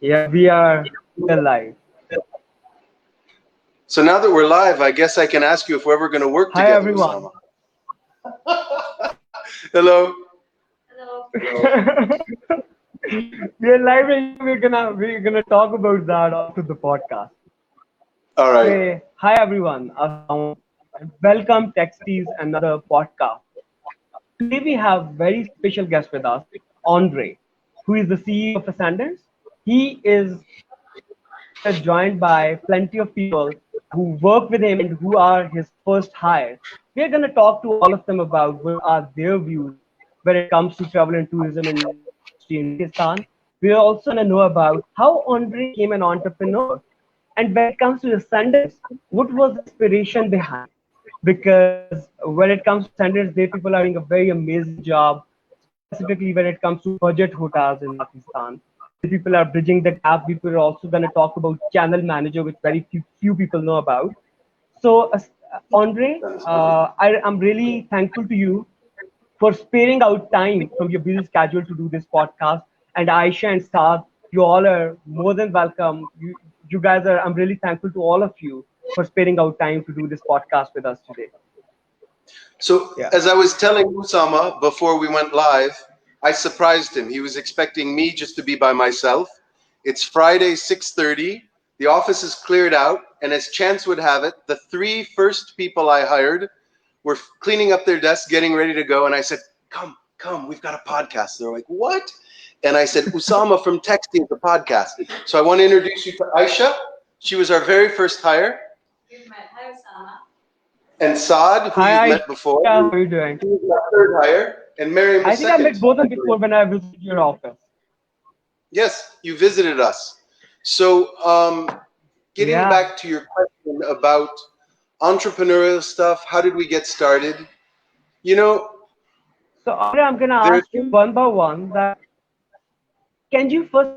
Yeah, we're live. So now that we're live, I guess I can ask you if we're ever going to work Hi together, everyone. Usama. Hello. We're live and we're gonna talk about that after the podcast. All right. Okay. Hi everyone. Welcome Texte's another podcast. Today we have very special guest with us, Andre, who is the CEO of Ascendant. He is joined by plenty of people who work with him and who are his first hire. We are going to talk to all of them about what are their views when it comes to travel and tourism industry in Pakistan. We are also going to know about how Andre became an entrepreneur. And when it comes to Ascendants, what was the inspiration behind? Because when it comes to Ascendants, they people are doing a very amazing job, specifically when it comes to budget hotels in Pakistan. They people are bridging the gap. We are also going to talk about channel manager, which very few people know about. So, Andre, I'm really thankful to you for sparing out time from your busy schedule to do this podcast. And Aisha and Saad, you all are more than welcome. You guys are. I'm really thankful to all of you for sparing out time to do this podcast with us today. So Yeah. as I was telling Usama before we went live, I surprised him. He was expecting me just to be by myself. It's Friday, 6:30. The office is cleared out, and as chance would have it, the three first people I hired were cleaning up their desks, getting ready to go, and I said, "Come, we've got a podcast." They're like, "What?" And I said, "Usama from Texte is a podcast." So I want to introduce you to Aisha. She was our very first hire. Hi, Osama. And Saad, who you've Hi met Aisha, how before, are you doing? he was my third hire, and Miriam I was think I met second. both of them before when I visited your office. Yes, you visited us. So, getting Yeah. back to your question about entrepreneurial stuff, how did we get started? You know, So Andre, I'm gonna there are ask you things. one by one that can you first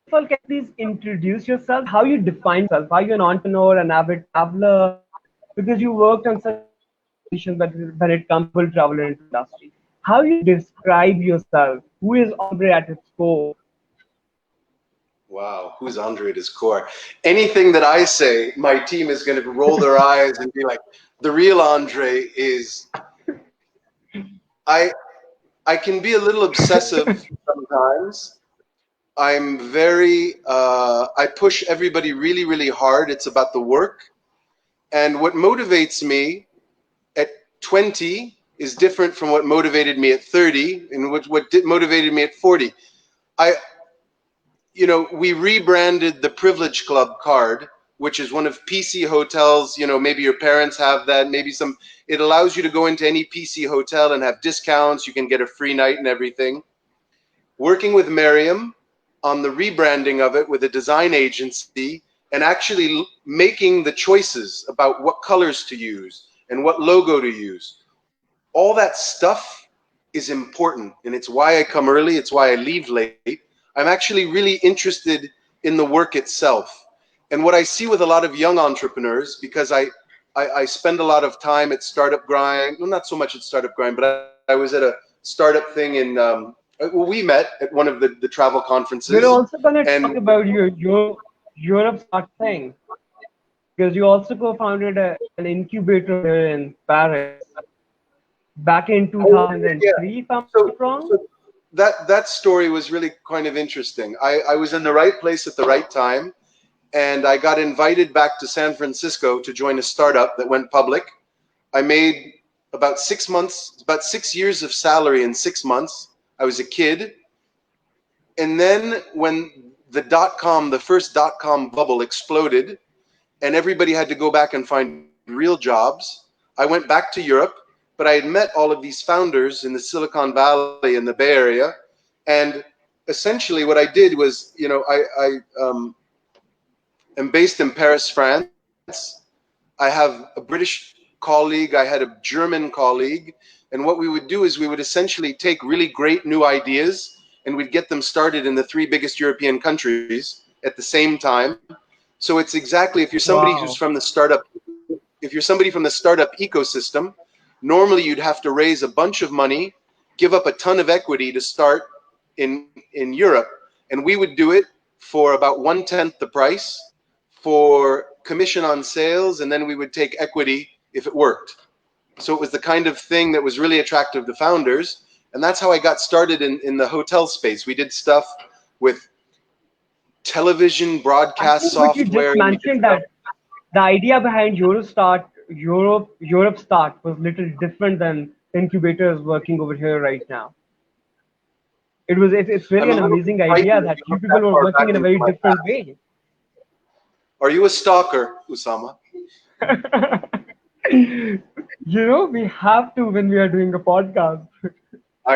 of all can you please introduce yourself? How you define yourself? Are you an entrepreneur, an avid traveler? Because you worked on such amazing positions when it comes to travel industry. How you describe yourself? Who is Andre at its core? Wow, who's Andre at his core? Anything that I say, my team is going to roll their eyes and be like, "The real Andre is." I I can be a little obsessive sometimes. I'm very. I push everybody really, really hard. It's about the work, and what motivates me at 20 is different from what motivated me at 30 and what motivated me at 40. I, we rebranded the Privilege Club card, which is one of PC hotels. Maybe your parents have that, maybe some. It allows you to go into any PC hotel and have discounts. You can get a free night and everything. Working with Miriam on the rebranding of it with a design agency and actually making the choices about what colors to use and what logo to use. All that stuff is important, and it's why I come early, it's why I leave late. I'm actually really interested in the work itself. And what I see with a lot of young entrepreneurs, because I spend a lot of time at Startup Grind, well, not so much at Startup Grind, but I was at a startup thing in, well, we met at one of the travel We're conferences. also gonna talk And about your Europe start thing because you also co-founded an incubator here in Paris back in oh, yeah, 2003, if I'm so, not wrong. so that story was really kind of interesting. I was in the right place at the right time, and I got invited back to San Francisco to join a startup that went public. I made about 6 months, about 6 years of salary in 6 months. I was a kid. And then when the first dot-com bubble exploded and everybody had to go back and find real jobs, I went back to Europe, but I had met all of these founders in the Silicon Valley in the Bay Area. And essentially what I did was, I am based in Paris, France. I have a British colleague, I had a German colleague, and what we would do is we would essentially take really great new ideas and we'd get them started in the three biggest European countries at the same time. So it's exactly, Wow. if you're somebody from the startup ecosystem, normally you'd have to raise a bunch of money, give up a ton of equity to start in Europe, and we would do it for about 1/10 the price for commission on sales, and then we would take equity if it worked. So it was the kind of thing that was really attractive to founders. And that's how I got started in the hotel space. We did stuff with television I broadcast think what you just software. And we did mentioned stuff. that the idea behind Europe Start was little different than incubators working over here right now. It's really I'm a an little amazing frightened idea that that you you look that people were far working back in a into very my different past. way. Are you a stalker, Usama? We have to when we are doing a podcast.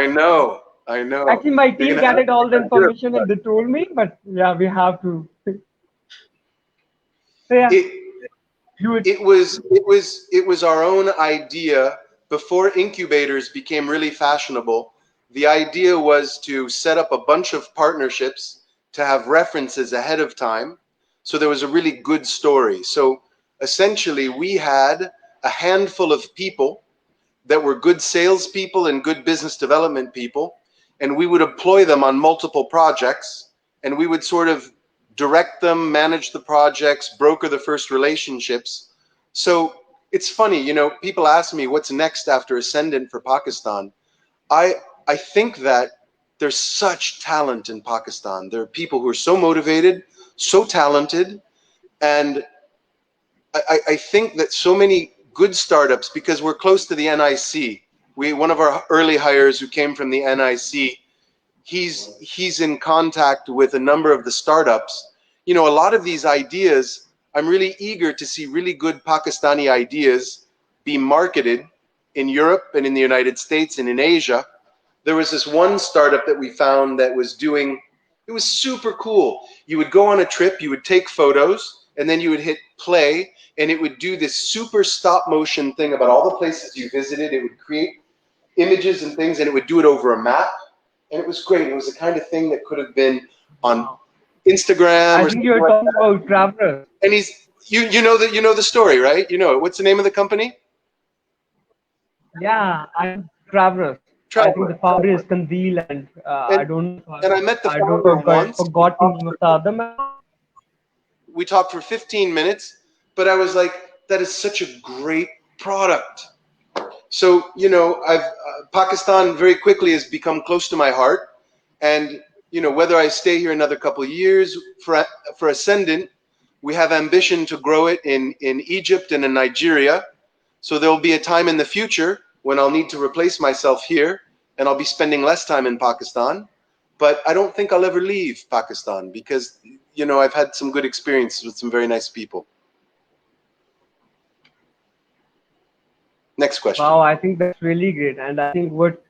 I know. I know. Actually, my You're team gonna have gathered to all make the that good. information and they told me, but yeah, we have to. So yeah, It you would. it was our own idea before incubators became really fashionable. The idea was to set up a bunch of partnerships to have references ahead of time, so there was a really good story. So essentially we had a handful of people that were good salespeople and good business development people, and we would employ them on multiple projects, and we would sort of direct them, manage the projects, broker the first relationships. So it's funny, people ask me what's next after Ascendant for Pakistan. I I think that there's such talent in Pakistan. There are people who are so motivated, so talented, and I think that so many good startups, because we're close to the NIC. One of our early hires who came from the NIC, he's in contact with a number of the startups. A lot of these ideas, I'm really eager to see really good Pakistani ideas be marketed in Europe and in the United States and in Asia. There was this one startup that we found that was doing, it was super cool. You would go on a trip, you would take photos, and then you would hit play, and it would do this super stop motion thing about all the places you visited. It would create images and things, and it would do it over a map. And it was great. It was the kind of thing that could have been on Wow. Instagram I or think something you're like talking that. about Travelers. And you know the story, right? You know it. What's the name of the company? Yeah, I Travelers. I think the Traveler. founder is Kandil, and I And don't know. and I met the I don't founder know if I once. forgot the name of the other man. We talked for 15 minutes, but I was like, that is such a great product. So, I've Pakistan very quickly has become close to my heart, and whether I stay here another couple of years for Ascendant, we have ambition to grow it in Egypt and in Nigeria. So there will be a time in the future when I'll need to replace myself here, and I'll be spending less time in Pakistan. But I don't think I'll ever leave Pakistan because I've had some good experiences with some very nice people. Next question. Wow, I think that's really great, and I think what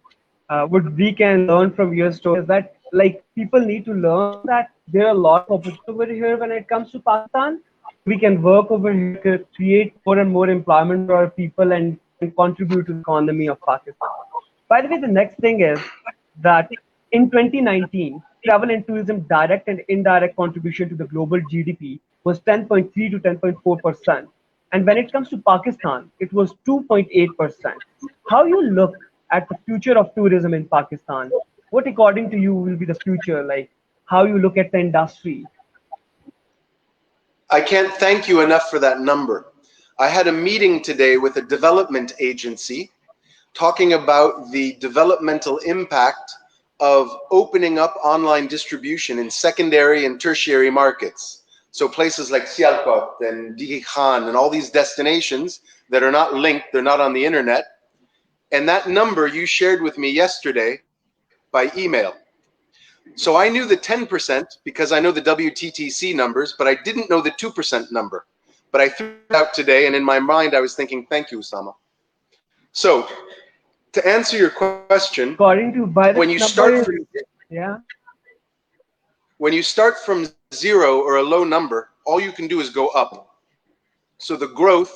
we can learn from your story is that like people need to learn that there are a lot of opportunities over here when it comes to Pakistan. We can work over here to create more and more employment for our people and contribute to the economy of Pakistan. By the way, the next thing is that in 2019, travel and tourism direct and indirect contribution to the global GDP was 10.3 to 10.4%. And when it comes to Pakistan, it was 2.8%. How you look at the future of tourism in Pakistan? What, according to you, will be the future? Like how you look at the industry? I can't thank you enough for that number. I had a meeting today with a development agency talking about the developmental impact of opening up online distribution in secondary and tertiary markets. So places like Sialkot and Dighi Khan and all these destinations that are not linked, they're not on the internet. And that number you shared with me yesterday by email. So I knew the 10% because I know the WTTC numbers, but I didn't know the 2% number. But I threw it out today, and in my mind I was thinking, thank you, Usama. So to answer your question, According to by when the you number start is from yeah. when you start from zero or a low number, all you can do is go up. So the growth,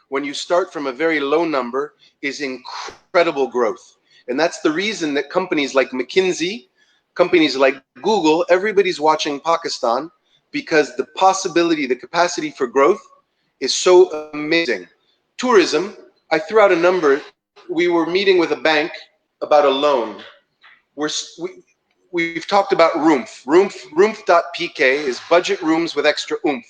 when you start from a very low number, is incredible growth. And that's the reason that companies like McKinsey, companies like Google, everybody's watching Pakistan because the possibility, the capacity for growth is so amazing. Tourism, I threw out a number. We were meeting with a bank about a loan. We, we've talked about Roomf.pk is budget rooms with extra oomph.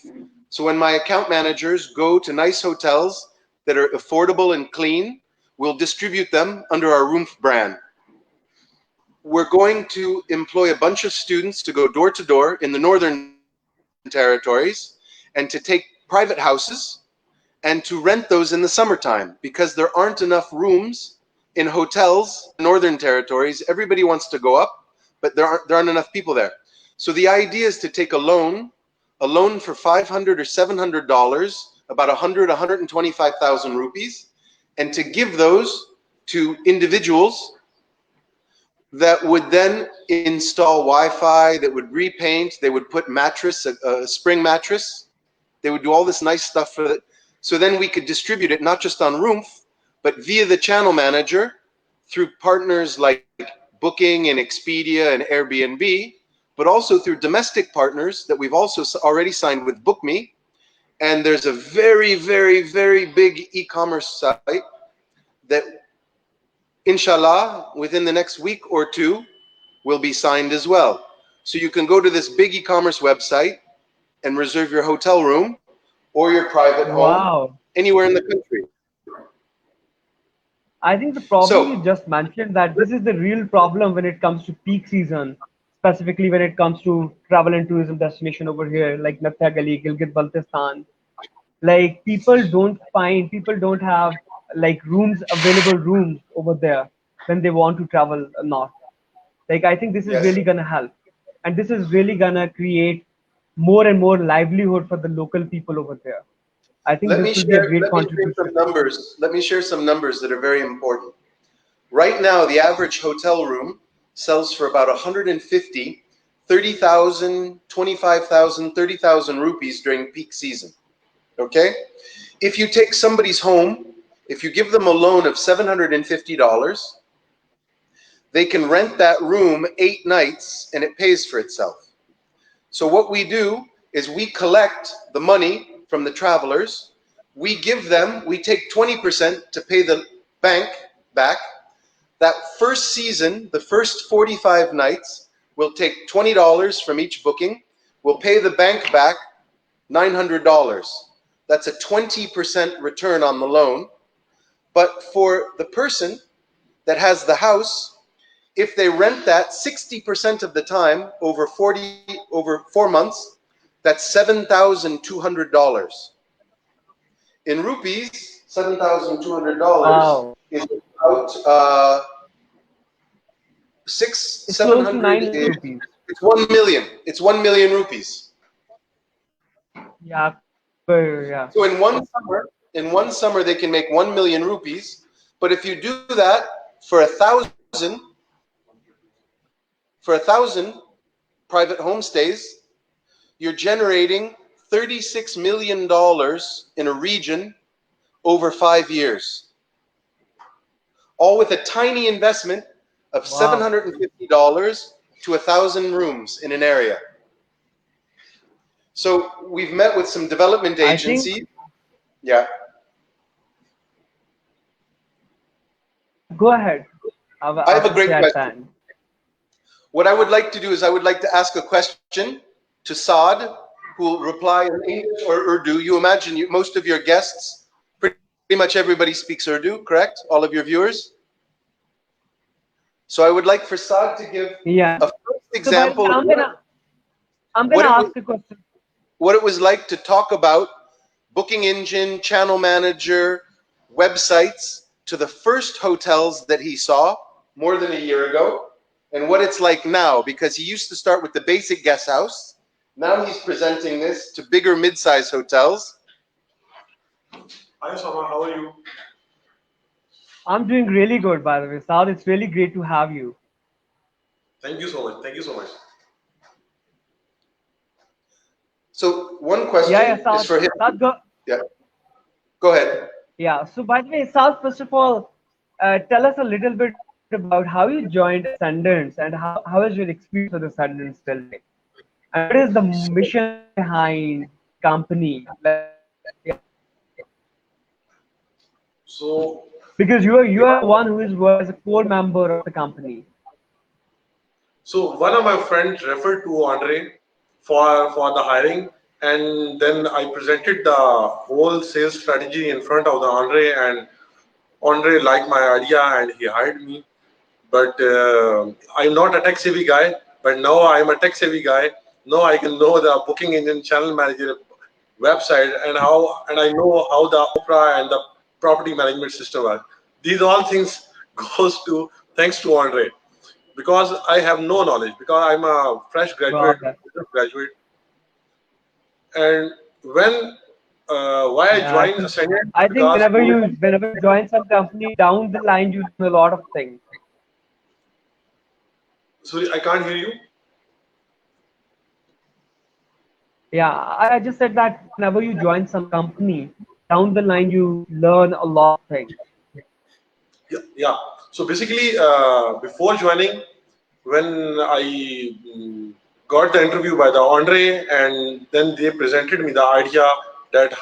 So when my account managers go to nice hotels that are affordable and clean, we'll distribute them under our Roomf brand. We're going to employ a bunch of students to go door to door in the Northern Territories and to take private houses and to rent those in the summertime, because there aren't enough rooms in hotels in Northern Territories. Everybody wants to go up, but there aren't enough people there. So the idea is to take a loan for $500 or $700, about 125,000 rupees, and to give those to individuals that would then install Wi-Fi, that would repaint, they would put mattress, a spring mattress, they would do all this nice stuff for it. So then we could distribute it not just on Roomf, but via the channel manager through partners like Booking and Expedia and Airbnb, but also through domestic partners that we've also already signed with BookMe. And there's a very, very, very big e-commerce site that, inshallah, within the next week or two, will be signed as well. So you can go to this big e-commerce website and reserve your hotel room or your private home Wow. anywhere in the country. I think the problem you So, just mentioned, that this is the real problem when it comes to peak season, specifically when it comes to travel and tourism destination over here, like Nathagali, Gilgit-Baltistan. Like people don't have like available rooms over there when they want to travel north. Like I think this is yes. really gonna help, and this is really gonna create more and more livelihood for the local people over there. I think Let this me will be a share great let me share some contribution. numbers. Let me share some numbers that are very important. Right now, the average hotel room sells for about 150, 30,000, 25,000, 30,000 rupees during peak season. Okay? If you take somebody's home, if you give them a loan of $750, they can rent that room 8 nights and it pays for itself. So what we do is we collect the money from the travelers. We take 20% to pay the bank back. That first season, the first 45 nights, we'll take $20 from each booking. We'll pay the bank back $900. That's a 20% return on the loan. But for the person that has the house, if they rent that 60% of the time over 4 months, that's $7,200. In rupees, $7,200 Wow, is about it's close to 700. 9 lakh rupees. It's 1 million. It's 1 million rupees. Yeah, yeah. So in one summer they can make 1 million rupees. But if you do that for a thousand private homestays, you're generating $36 million in a region over 5 years, all with a tiny investment of Wow. $750 to 1,000 rooms in an area. So we've met with some development I think, agencies. Yeah. yeah, go ahead. I I have a will say great at the question. end. What I would like to do is I would like to ask a question to Saad, who will reply in English or Urdu. You imagine most of your guests, pretty much everybody speaks Urdu, correct? All of your viewers? So I would like for Saad to give Yeah. a first So by the way, example of I'm what gonna it was, ask a question. what it was like to talk about booking engine, channel manager, websites to the first hotels that he saw more than a year ago, and what it's like now, because he used to start with the basic guest house. Now he's presenting this to bigger mid-size hotels. Hi, Sama, how are you? I'm doing really good, by the way. Saad, it's really great to have you. Thank you so much. Thank you so much. So one question Yeah, is Saad. for him. Saad, go. Yeah, go ahead. Yeah. So by the way, Saad, first of all, tell us a little bit about how you joined Ascendants and how is your experience with Ascendants till date, and what is the mission behind company? Like, yeah, So because you are the one who is working as a core member of the company. So one of my friends referred to Andre for the hiring, and then I presented the whole sales strategy in front of the Andre, and Andre liked my idea and he hired me. But I'm not a tech savvy guy. But now I'm a tech savvy guy. Now I can know the booking engine channel manager website and I know how the Opera and the property management system work. These all things goes to thanks to Andre because I have no knowledge because I'm a fresh Got graduate, that. graduate, and when why I Yeah, joined Ascendant I think because whenever you join some company down the line, you learn a lot of things. sorry I can't hear you. Yeah, I just said that whenever you join some company down the line, you learn a lot of things. Yeah. So basically, before joining, when I got the interview by the Andre, and then they presented me the idea that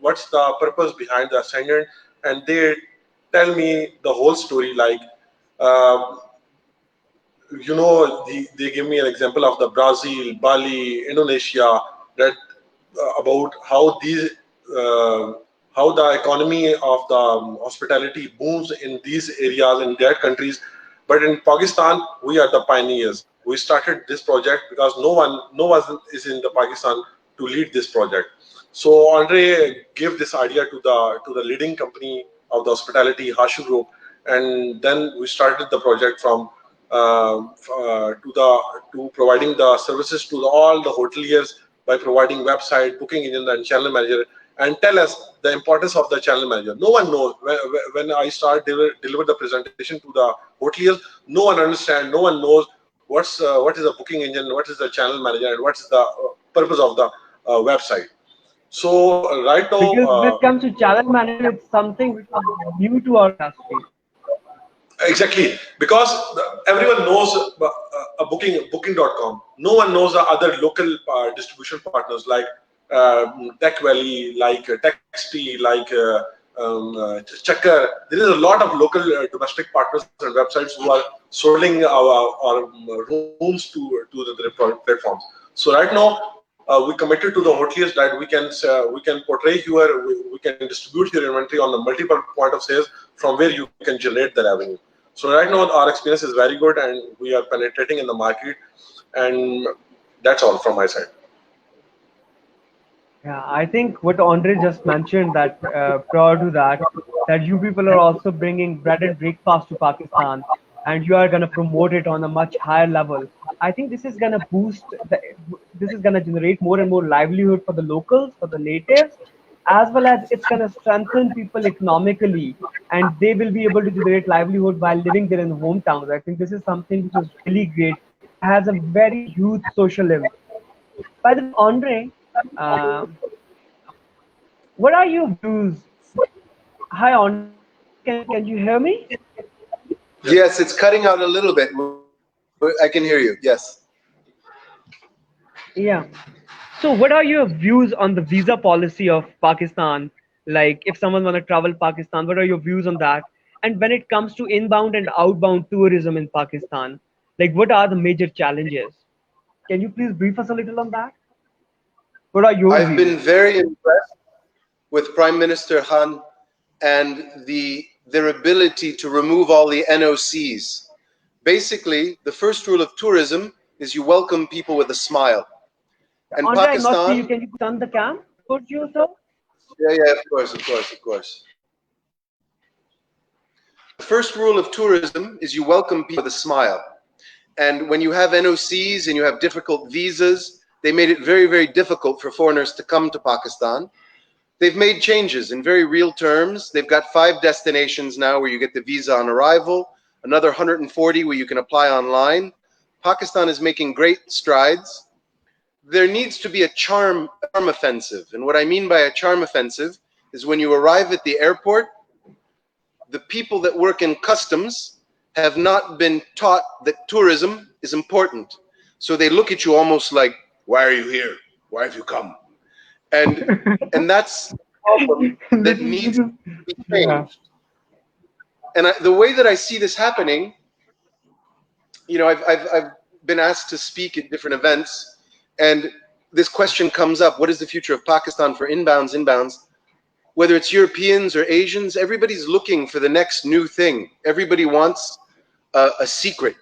what's the purpose behind the Ascendant, and they tell me the whole story. Like, uh, they give me an example of the Brazil, Bali, Indonesia, that about uh, how the economy of the hospitality booms in these areas in their countries. But in Pakistan, we are the pioneers. We started this project because no one is in the Pakistan to lead this project. So Andre gave this idea to the leading company of the hospitality, Hashu Group, and then we started the project from to providing the services to all the hoteliers by providing website, booking engine, and channel manager, and tell us the importance of the channel manager. No one knows when I start deliver the presentation to the hoteliers. No one understand. No one knows what is a booking engine, what is the channel manager, and what is the purpose of the website. So right now, Because when it comes to channel manager, it's something which is new to our industry. exactly, because everyone knows a booking.com. No one knows the other local distribution partners like Tech Valley, like Textte, like Checker. There is a lot of local domestic partners and websites who are solding our rooms to the platforms. So right now, we committed to the hoteliers that we can portray we can distribute your inventory on the multiple point of sales from where you can generate the revenue. So right now our experience is very good and we are penetrating in the market, and that's all from my side. Yeah, I think what Andre just mentioned that prior to that, that you people are also bringing bread and breakfast to Pakistan, and you are gonna promote it on a much higher level. I think this is gonna this is gonna generate more and more livelihood for the locals, for the natives, as well as it's gonna strengthen people economically, and they will be able to generate livelihood while living there in the hometowns. I think this is something which is really great. It has a very huge social impact. By the way, Andre. um what are your views? Hi, Andre. Can you hear me? Yes, it's cutting out a little bit. I can hear you. Yes. Yeah. So, what are your views on the visa policy of Pakistan? Like, if someone want to travel Pakistan, what are your views on that? And when it comes to inbound and outbound tourism in Pakistan, like, what are the major challenges? Can you please brief us a little on that? What are your I've views? been very impressed with Prime Minister Han and their ability to remove all the NOCs. Basically, the first rule of tourism is you welcome people with a smile. And Andre, I not see you. Pakistan, Can you turn the cam towards you, sir? yeah, of course, of course, of course. The first rule of tourism is you welcome people with a smile. And when you have NOCs and you have difficult visas, they made it very, very difficult for foreigners to come to Pakistan. They've made changes in very real terms. They've got 5 destinations now where you get the visa on arrival, another 140 where you can apply online. Pakistan is making great strides. There needs to be a charm offensive. And what I mean by a charm offensive is when you arrive at the airport, the people that work in customs have not been taught that tourism is important. So they look at you almost like, why are you here? Why have you come? And that's a problem that This needs is, to be yeah. changed. And the way that I see this happening I've been asked to speak at different events, and this question comes up: what is the future of Pakistan for inbounds? Whether it's Europeans or Asians, everybody's looking for the next new thing. Everybody wants a secret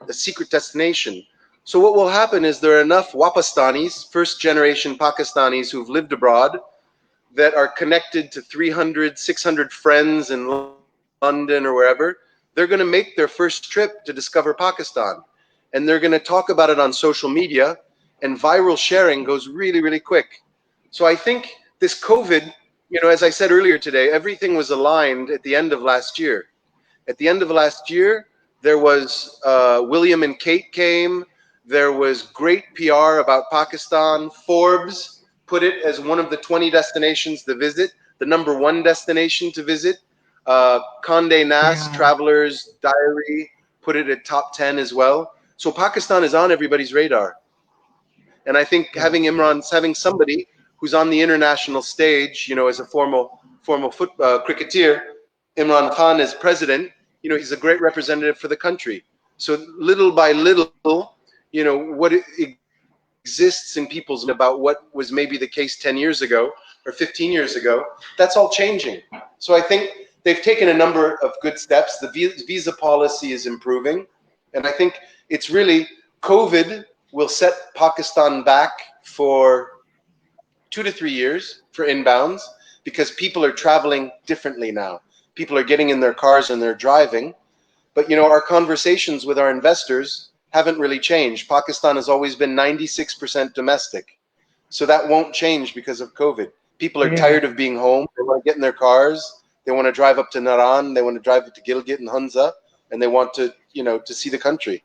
destination. So what will happen is there are enough Wapastanis, first generation Pakistanis who've lived abroad, that are connected to 300, 600 friends in London or wherever. They're going to make their first trip to discover Pakistan. And they're going to talk about it on social media, and viral sharing goes really, really quick. So I think this COVID, as I said earlier today, everything was aligned at the end of last year. At the end of last year, there was William and Kate came. There was great PR about Pakistan. Forbes put it as one of the 20 destinations to visit, the #1 destination to visit. Condé Nast Yeah. Traveler's Diary put it at top 10 as well. So Pakistan is on everybody's radar. And I think Yeah. having somebody who's on the international stage, as a formal cricketer, Imran Khan as president, he's a great representative for the country. So little by little, what exists in people's mind about what was maybe the case 10 years ago or 15 years ago, that's all changing. So I think they've taken a number of good steps. The visa policy is improving. And I think it's really COVID will set Pakistan back for 2 to 3 years for inbounds, because people are traveling differently now. People are getting in their cars and they're driving. But our conversations with our investors haven't really changed. Pakistan has always been 96% domestic. So that won't change because of COVID. People are Yeah. tired of being home. They want to get in their cars. They want to drive up to Naran. They want to drive up to Gilgit and Hunza, and they want to, to see the country.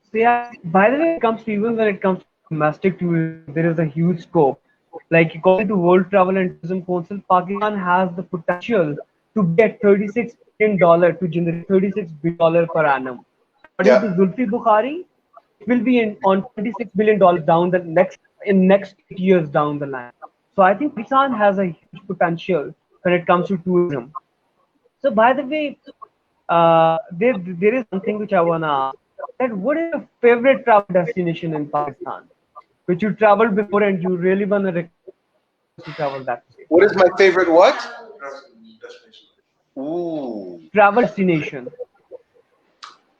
So yeah, by the way, it comes to even when it comes to domestic tourism, there is a huge scope. Like according to World Travel and Tourism Council, Pakistan has the potential to be at $36 billion to generate $36 billion per annum. According to Yeah. Zulfi Bukhari, it will be on $26 billion down the next 8 years down the line. So I think Pakistan has a huge potential when it comes to tourism. So by the way, there is something which I wanna ask. That what is your favorite travel destination in Pakistan, which you traveled before and you really wanna recommend others to travel that place? What is my favorite what? Destination. Ooh. Travel destination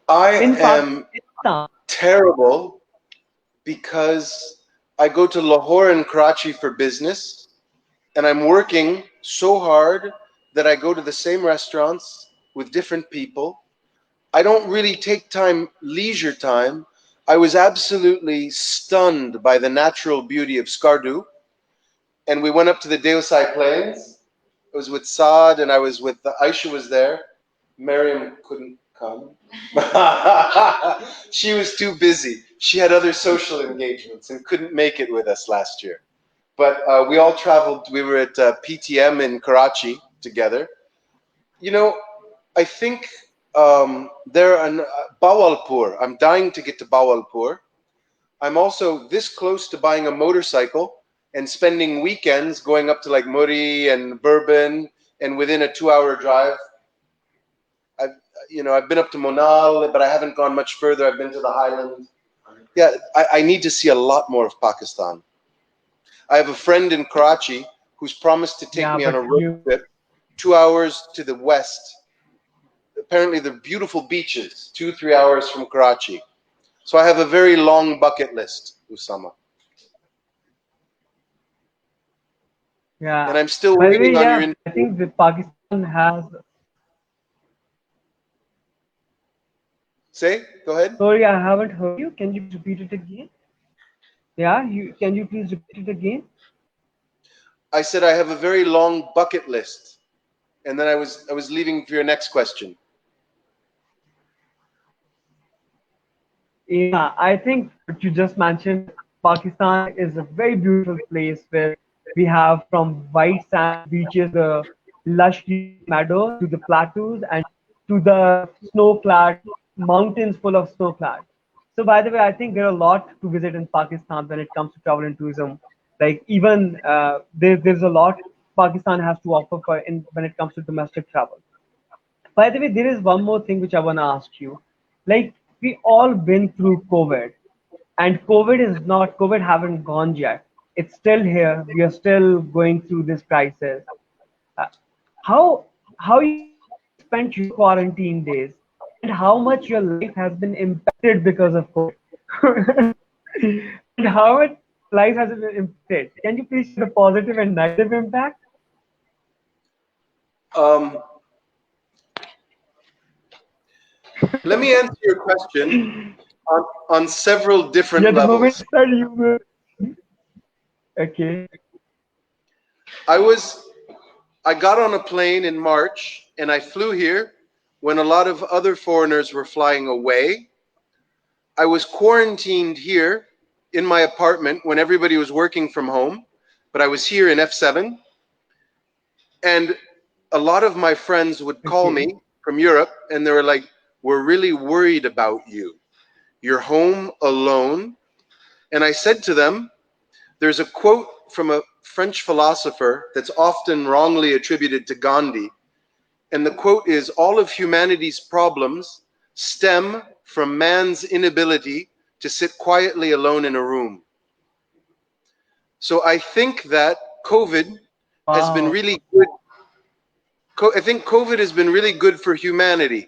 I in am Pakistan. terrible because I go to Lahore and Karachi for business, and I'm working so hard that I go to the same restaurants with different people. I don't really take leisure time. I was absolutely stunned by the natural beauty of Skardu, and we went up to the Deosai Plains. I was with Saad, and I was with Aisha was there. Miriam couldn't come. She was too busy. She had other social engagements and couldn't make it with us last year. But we all traveled. We were at PTM in Karachi together. I think there in Bawalpur. I'm dying to get to Bawalpur. I'm also this close to buying a motorcycle and spending weekends going up to like Muri and Bourbon, and within a 2-hour drive. I've been up to Monal, but I haven't gone much further. I've been to the Highlands. Yeah, I need to see a lot more of Pakistan. I have a friend in Karachi who's promised to take Yeah, me on but a road you trip 2 hours to the west. Apparently, the beautiful beaches, 2-3 hours from Karachi. So I have a very long bucket list, Usama. And yeah. I'm still By the way, waiting on your yeah, I interview. think that Pakistan has. Say, go ahead. Sorry, I haven't heard you. Can you please repeat it again? Yeah, you can you please repeat it again? I said I have a very long bucket list. And then I was leaving for your next question. Yeah, I think what you just mentioned, that Pakistan is a very beautiful place where we have from white sand beaches, the lush green meadows, to the plateaus, and to the snow-clad mountains full of snow-clad. So, by the way, I think there are a lot to visit in Pakistan when it comes to travel and tourism. Like even there's a lot Pakistan has to offer for in when it comes to domestic travel. By the way, there is one more thing which I want to ask you. Like, we all been through COVID, and COVID haven't gone yet. It's still here. We are still going through this crisis. Uh, how you spent your quarantine days, and how much your life has been impacted because of COVID, and how much life has been impacted? Can you please share the positive and negative impact? Um, Let me answer your question on several different Yeah, the moment levels. that you were okay. I was I got on a plane in March and I flew here when a lot of other foreigners were flying away. I was quarantined here in my apartment when everybody was working from home, but I was here in F7, and a lot of my friends would call Okay. me from Europe and they were like, "We're really worried about you. You're home alone." And I said to them, there's a quote from a French philosopher that's often wrongly attributed to Gandhi. And the quote is, "All of humanity's problems stem from man's inability to sit quietly alone in a room." So I think that COVID has been Wow. really good. I think COVID has been really good for humanity.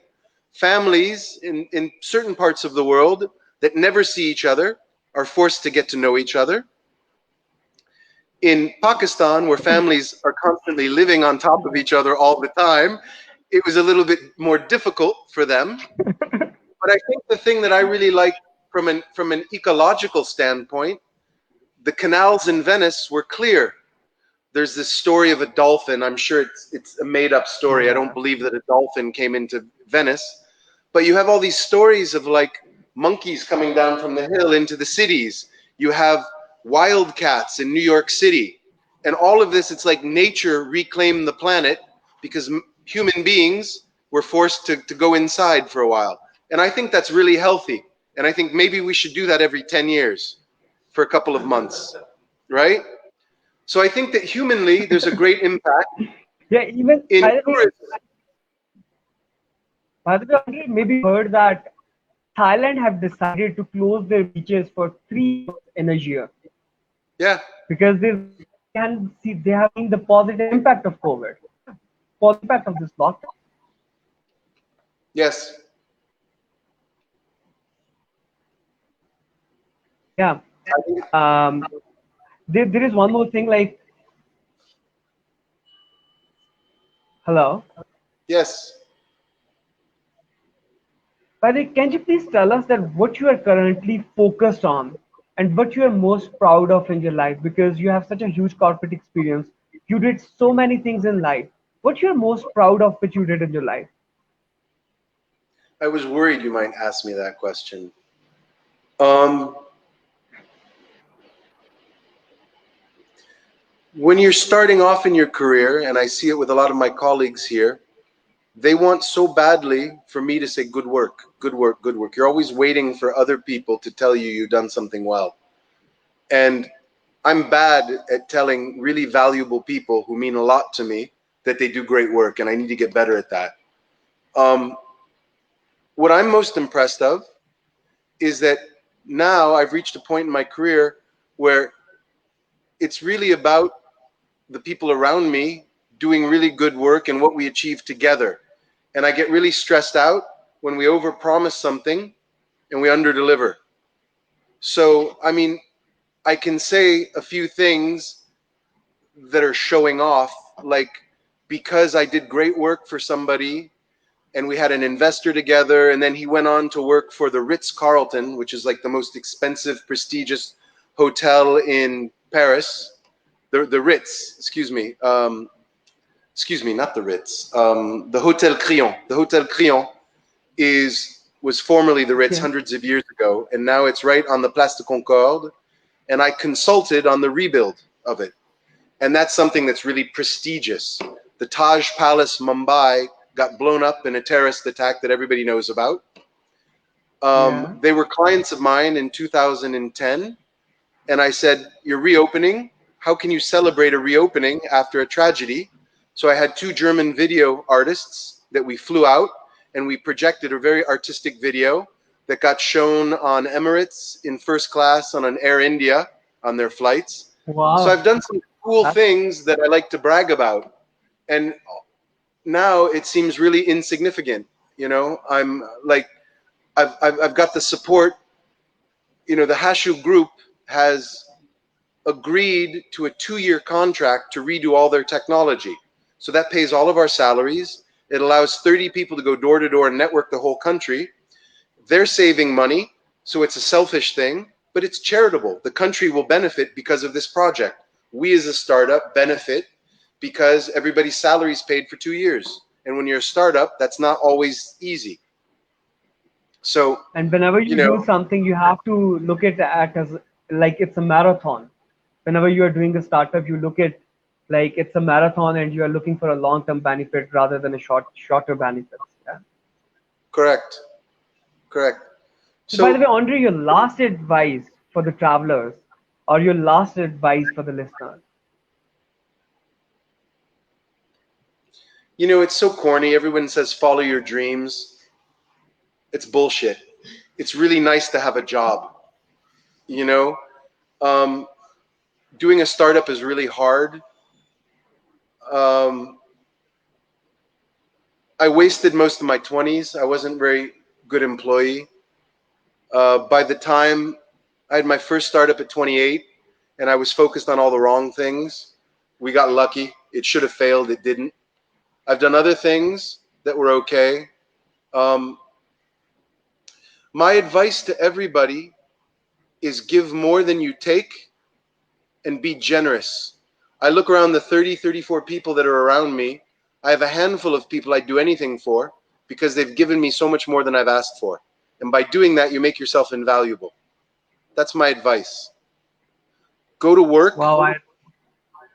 Families in certain parts of the world that never see each other are forced to get to know each other. In Pakistan, where families are constantly living on top of each other all the time, it was a little bit more difficult for them. But I think the thing that I really like from an ecological standpoint, the canals in Venice were clear. There's this story of a dolphin. I'm sure it's a made up story. I don't Yeah. believe that a dolphin came into Venice. But you have all these stories of like monkeys coming down from the hill into the cities. You have wildcats in New York City. And all of this, it's like nature reclaimed the planet because human beings were forced to go inside for a while. And I think that's really healthy. And I think maybe we should do that every 10 years for a couple of months, right? So I think that humanly, there's a great impact. Yeah, even In by the way, tourism. Andre, maybe you heard that Thailand have decided to close their beaches for 3 months in a year Yeah, because they have seen the positive impact of COVID, positive impact of this lockdown. yes. Yeah. I think, Um, there is one more thing like, hello. yes. By the way, can you please tell us that what you are currently focused on and what you are most proud of in your life? Because you have such a huge corporate experience. You did so many things in life. What you're most proud of which you did in your life? I was worried you might ask me that question. Um, when you're starting off in your career, and I see it with a lot of my colleagues here, they want so badly for me to say good work, good work, good work. You're always waiting for other people to tell you you've done something well. And I'm bad at telling really valuable people who mean a lot to me that they do great work, and I need to get better at that. Um, what I'm most impressed of is that now I've reached a point in my career where it's really about the people around me doing really good work and what we achieve together. And I get really stressed out when we overpromise something and we underdeliver. So, I mean, I can say a few things that are showing off, like because I did great work for somebody and we had an investor together, and then he went on to work for the Ritz-Carlton, which is like the most expensive, prestigious hotel in Paris. The Ritz, excuse me, not the Ritz. The Hotel Crillon. The Hotel Crillon was formerly the Ritz Yeah. hundreds of years ago, and now it's right on the Place de Concorde. And I consulted on the rebuild of it, and that's something that's really prestigious. The Taj Palace, Mumbai, got blown up in a terrorist attack that everybody knows about. Yeah. They were clients of mine in 2010, and I said, "You're reopening. How can you celebrate a reopening after a tragedy?" So I had two German video artists that we flew out and we projected a very artistic video that got shown on Emirates in first class on an Air India on their flights. So Wow. I've done some cool That's, things that I like to brag about. And now it seems really insignificant. You know, I'm like, I've got the support. You know, the Hashu group has agreed to a 2-year contract to redo all their technology. So that pays all of our salaries. It allows 30 people to go door to door and network the whole country. They're saving money, so it's a selfish thing, but it's charitable. The country will benefit because of this project. We as a startup benefit because everybody's salary is paid for 2 years. And when you're a startup, that's not always easy. So, and whenever you you know, do something, you have to look at it as like it's a marathon. Whenever you are doing a startup, you look at like it's a marathon and you are looking for a long-term benefit rather than a shorter benefits. Yeah. correct, correct. So by the way, So, Andre, your last advice for the travelers or your last advice for the listeners. you know, it's so corny. Everyone says follow your dreams. It's bullshit. It's really nice to have a job. You know, um, doing a startup is really hard. Um, I wasted most of my 20s. I wasn't a very good employee. By the time I had my first startup at 28 and I was focused on all the wrong things, we got lucky. It should have failed. It didn't. I've done other things that were okay. Um, my advice to everybody is give more than you take and be generous. I look around the 30, 34 people that are around me. I have a handful of people I'd do anything for because they've given me so much more than I've asked for. And by doing that, you make yourself invaluable. That's my advice. Go to work. Wow,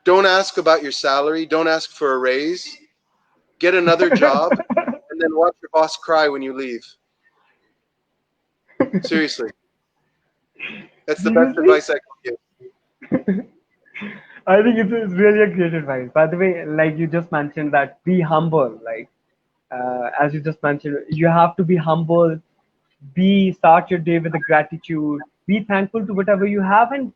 Don't ask about your salary. Don't ask for a raise. Get another job and then watch your boss cry when you leave. Seriously. That's the best seriously? advice I can give. I think it's really a great advice. By the way, like you just mentioned that be humble. Like as you just mentioned, you have to be humble. Be start your day with a gratitude. Be thankful to whatever you have, and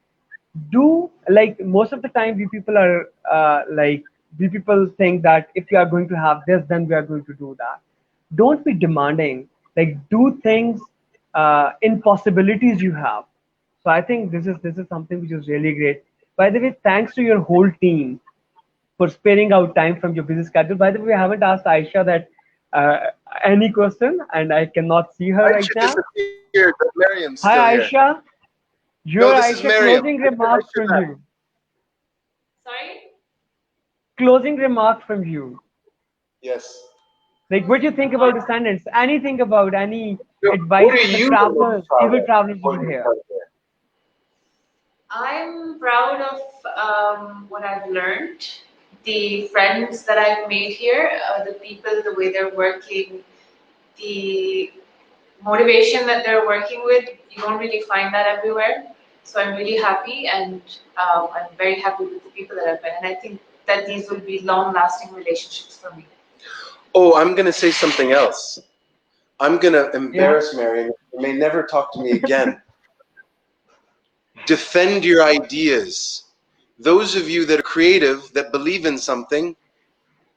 do like most of the time we people are like we people think that if we are going to have this, then we are going to do that. Don't be demanding. Like do things in possibilities you have. So I think this is something which is really great. By the way, thanks to your whole team for sparing out time from your busy schedule. By the way, I haven't asked Aisha that uh, any question, and I cannot see her right Aisha now. disappeared, but Miriam's still Hi, here. Aisha. Your No, this is Aisha, Miriam. closing remarks Aisha from left. you. Sorry? Closing remarks from you. Yes. Like, what do you Closing think about remarks. Ascendants? Anything about any So advice what are for the you the most travelers, proud able of travelers before over you here? start there? I'm proud of what I've learned, the friends that I've made here, the people, the way they're working, the motivation that they're working with. You don't really find that everywhere. So I'm really happy, and I'm very happy with the people that I've met. And I think that these will be long-lasting relationships for me. Oh, I'm going to say something else. I'm going to Yeah. embarrass Miriam. You may never talk to me again. Defend your ideas. Those of you that are creative, that believe in something,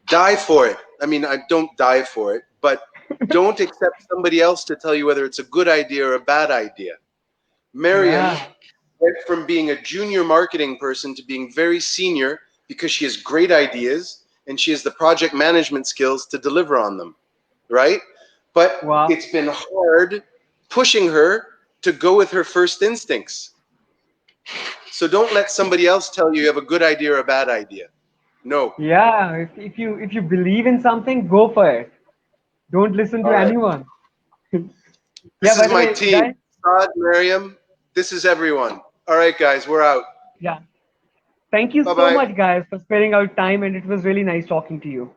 die for it. I mean, I don't die for it, but don't accept somebody else to tell you whether it's a good idea or a bad idea. Miriam Yeah. went from being a junior marketing person to being very senior because she has great ideas and she has the project management skills to deliver on them, right? But Wow. it's been hard pushing her to go with her first instincts. So don't let somebody else tell you you have a good idea or a bad idea. No. Yeah. If you believe in something, go for it. Don't listen All to right. anyone. Yeah. This By is the my way, team. guys. Saad, Miriam, this is everyone. All right, guys, we're out. Yeah. Thank you so Bye-bye. much, guys, for sparing out time, and it was really nice talking to you.